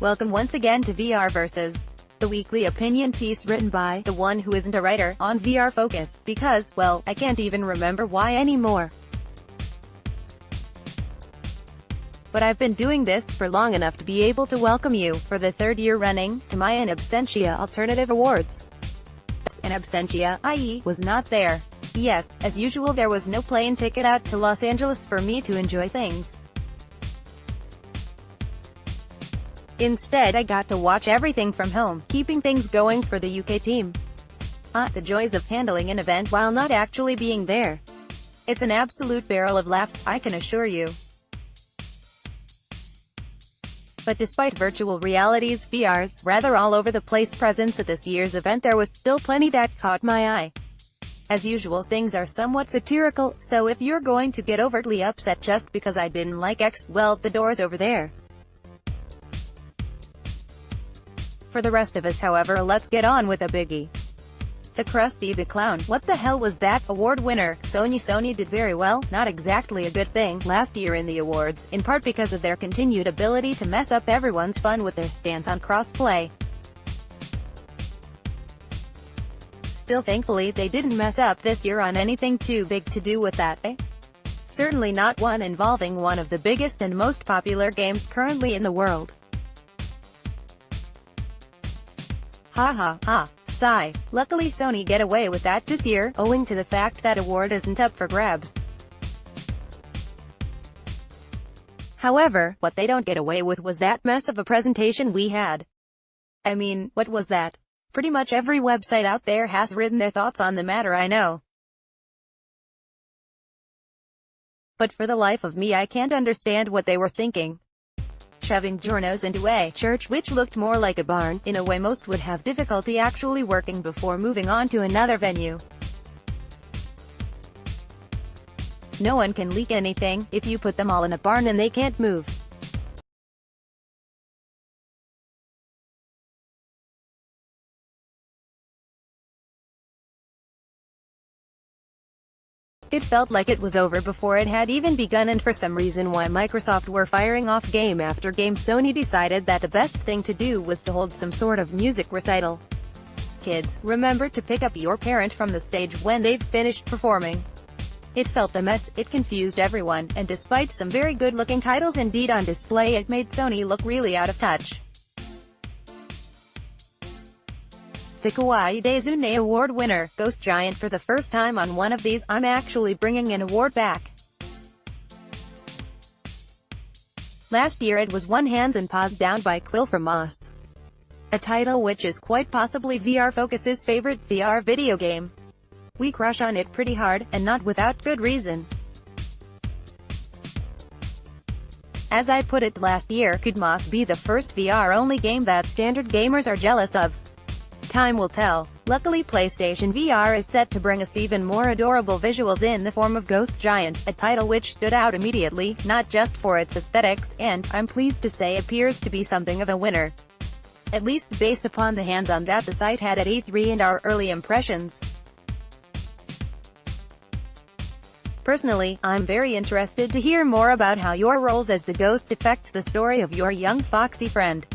Welcome once again to VRFocus, the weekly opinion piece written by the one who isn't a writer on VRFocus, because, well, I can't even remember why anymore. But I've been doing this for long enough to be able to welcome you, for the third year running, to my In Absentia Alternative Awards. In Absentia, i.e., was not there. Yes, as usual there was no plane ticket out to Los Angeles for me to enjoy things. Instead I got to watch everything from home, keeping things going for the UK team. The joys of handling an event while not actually being there. It's an absolute barrel of laughs, I can assure you. But despite virtual reality's VR's rather all over the place presence at this year's event, there was still plenty that caught my eye. As usual, things are somewhat satirical, so if you're going to get overtly upset just because I didn't like X, well, the door's over there. For the rest of us, however, let's get on with a biggie. The Krusty the Clown, what the hell was that? Award winner, Sony did very well, not exactly a good thing, last year in the awards, in part because of their continued ability to mess up everyone's fun with their stance on crossplay. Still, thankfully, they didn't mess up this year on anything too big to do with that, eh? Certainly not one involving one of the biggest and most popular games currently in the world. Ha ha ha. Sigh. Luckily Sony get away with that this year, owing to the fact that award isn't up for grabs. However, what they don't get away with was that mess of a presentation we had. I mean, what was that? Pretty much every website out there has written their thoughts on the matter, I know. But for the life of me I can't understand what they were thinking. Shoving journos into a church which looked more like a barn, in a way most would have difficulty actually working before moving on to another venue. No one can leak anything, if you put them all in a barn and they can't move. It felt like it was over before it had even begun, and for some reason why Microsoft were firing off game after game, Sony decided that the best thing to do was to hold some sort of music recital. Kids, remember to pick up your parent from the stage when they've finished performing. It felt a mess, it confused everyone, and despite some very good-looking titles indeed on display, it made Sony look really out of touch. The Kawaii Dezune Award winner, Ghost Giant, for the first time on one of these, I'm actually bringing an award back. Last year it was One Hands and Paws Down by Quill from Moss. A title which is quite possibly VRFocus's favorite VR video game. We crush on it pretty hard, and not without good reason. As I put it last year, could Moss be the first VR-only game that standard gamers are jealous of? Time will tell. Luckily PlayStation VR is set to bring us even more adorable visuals in the form of Ghost Giant, a title which stood out immediately, not just for its aesthetics, and, I'm pleased to say, appears to be something of a winner. At least based upon the hands-on that the site had at E3 and our early impressions. Personally, I'm very interested to hear more about how your roles as the ghost affects the story of your young foxy friend.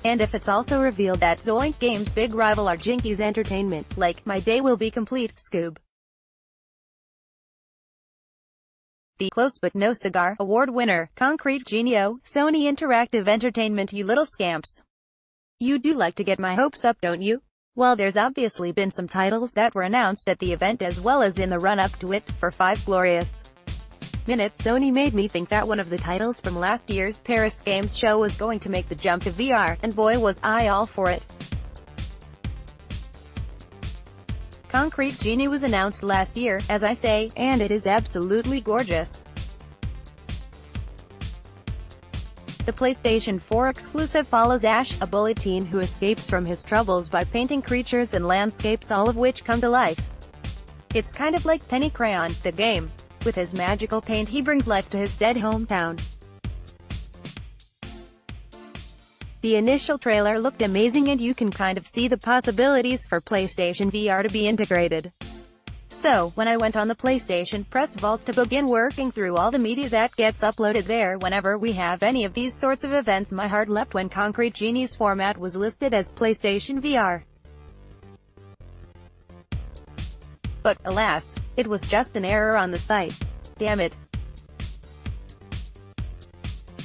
And if it's also revealed that Zoink Games' big rival are Jinkies Entertainment, like, my day will be complete, Scoob. The Close But No Cigar Award winner, Concrete Genio, Sony Interactive Entertainment. You little scamps. You do like to get my hopes up, don't you? Well, there's obviously been some titles that were announced at the event as well as in the run-up to it. For 5 glorious minutes Sony made me think that one of the titles from last year's Paris Games show was going to make the jump to VR, and boy was I all for it. Concrete Genie was announced last year, as I say, and it is absolutely gorgeous. The PlayStation 4 exclusive follows Ash, a bully teen who escapes from his troubles by painting creatures and landscapes, all of which come to life. It's kind of like Penny Crayon, the game. With his magical paint he brings life to his dead hometown. The initial trailer looked amazing, and you can kind of see the possibilities for PlayStation VR to be integrated. So, when I went on the PlayStation Press Vault to begin working through all the media that gets uploaded there whenever we have any of these sorts of events, my heart leapt when Concrete Genie's format was listed as PlayStation VR. But, alas, it was just an error on the site. Damn it.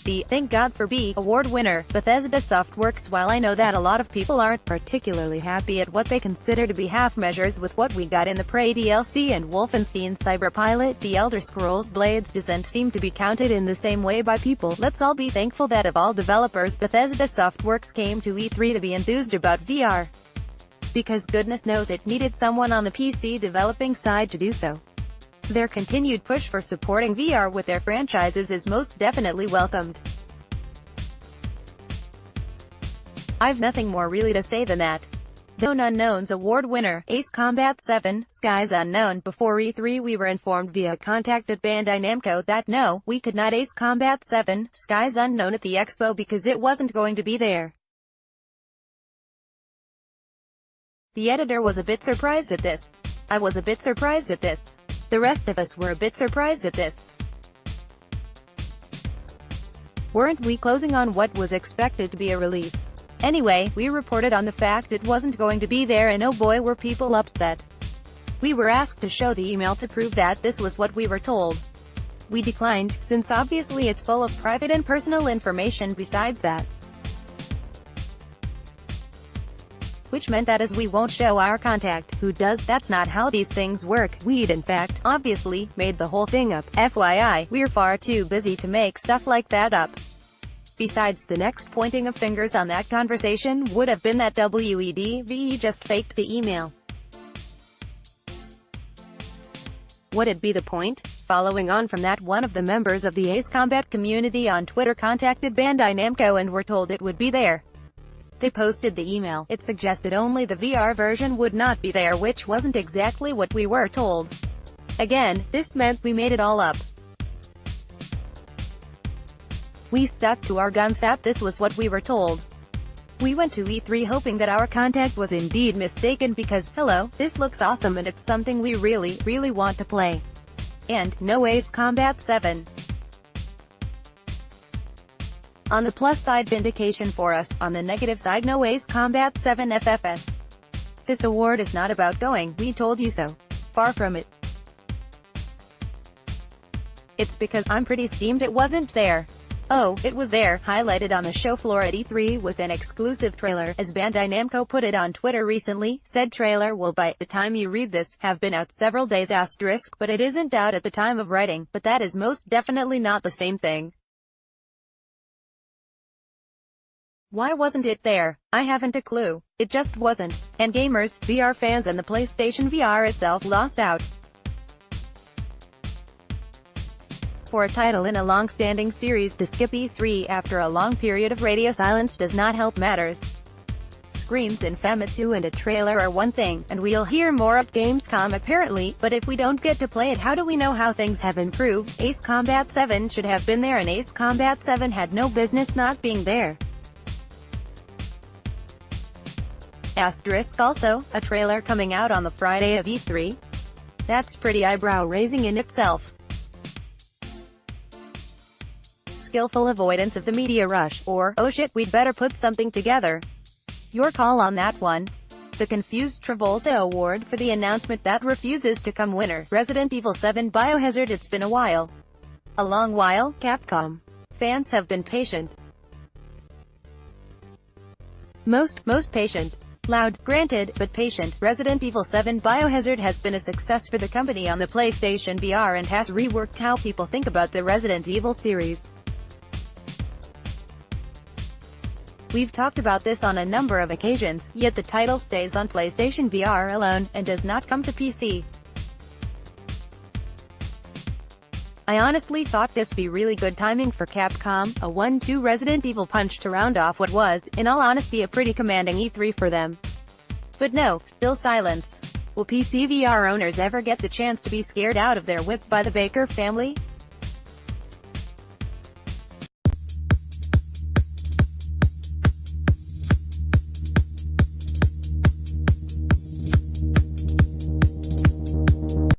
The Thank God for B award winner, Bethesda Softworks. While I know that a lot of people aren't particularly happy at what they consider to be half measures with what we got in the Prey DLC and Wolfenstein Cyberpilot, The Elder Scrolls Blades Descent seem to be counted in the same way by people. Let's all be thankful that of all developers, Bethesda Softworks came to E3 to be enthused about VR. Because goodness knows it needed someone on the PC developing side to do so. Their continued push for supporting VR with their franchises is most definitely welcomed. I've nothing more really to say than that. The Known Unknowns award winner, Ace Combat 7, Skies Unknown. Before E3 we were informed via contact at Bandai Namco that no, we could not Ace Combat 7, Skies Unknown at the expo because it wasn't going to be there. The editor was a bit surprised at this. I was a bit surprised at this. The rest of us were a bit surprised at this. Weren't we closing on what was expected to be a release? Anyway, we reported on the fact it wasn't going to be there, and oh boy were people upset. We were asked to show the email to prove that this was what we were told. We declined, since obviously it's full of private and personal information besides that. Which meant that as we won't show our contact, who does? That's not how these things work. We'd in fact, obviously, made the whole thing up. FYI, we're far too busy to make stuff like that up. Besides, the next pointing of fingers on that conversation would have been that WEDVE just faked the email. What'd be the point? Following on from that, one of the members of the Ace Combat community on Twitter contacted Bandai Namco and were told it would be there. They posted the email. It suggested only the VR version would not be there, which wasn't exactly what we were told. Again, this meant we made it all up. We stuck to our guns that this was what we were told. We went to E3 hoping that our contact was indeed mistaken because, hello, this looks awesome and it's something we really, really want to play. And, no Ace Combat 7. On the plus side, vindication for us. On the negative side, no Ace Combat 7 FFS. This award is not about going, we told you so. Far from it. It's because I'm pretty steamed it wasn't there. Oh, it was there, highlighted on the show floor at E3 with an exclusive trailer, as Bandai Namco put it on Twitter recently. Said trailer will by the time you read this, have been out several days *, but it isn't out at the time of writing, but that is most definitely not the same thing. Why wasn't it there? I haven't a clue. It just wasn't. And gamers, VR fans and the PlayStation VR itself lost out. For a title in a long-standing series to skip E3 after a long period of radio silence does not help matters. Screams in Famitsu and a trailer are one thing, and we'll hear more at Gamescom apparently, but if we don't get to play it, how do we know how things have improved? Ace Combat 7 should have been there, and Ace Combat 7 had no business not being there. Also, a trailer coming out on the Friday of E3? That's pretty eyebrow-raising in itself. Skillful avoidance of the media rush, or, oh shit, we'd better put something together. Your call on that one. The confused Travolta award for the announcement that refuses to come winner. Resident Evil 7 Biohazard. It's been a while. A long while, Capcom. Fans have been patient. Most patient. Loud, granted, but patient. Resident Evil 7 Biohazard has been a success for the company on the PlayStation VR and has reworked how people think about the Resident Evil series. We've talked about this on a number of occasions, yet the title stays on PlayStation VR alone, and does not come to PC. I honestly thought this be really good timing for Capcom, a 1-2 Resident Evil punch to round off what was, in all honesty, a pretty commanding E3 for them. But no, still silence. Will PC VR owners ever get the chance to be scared out of their wits by the Baker family?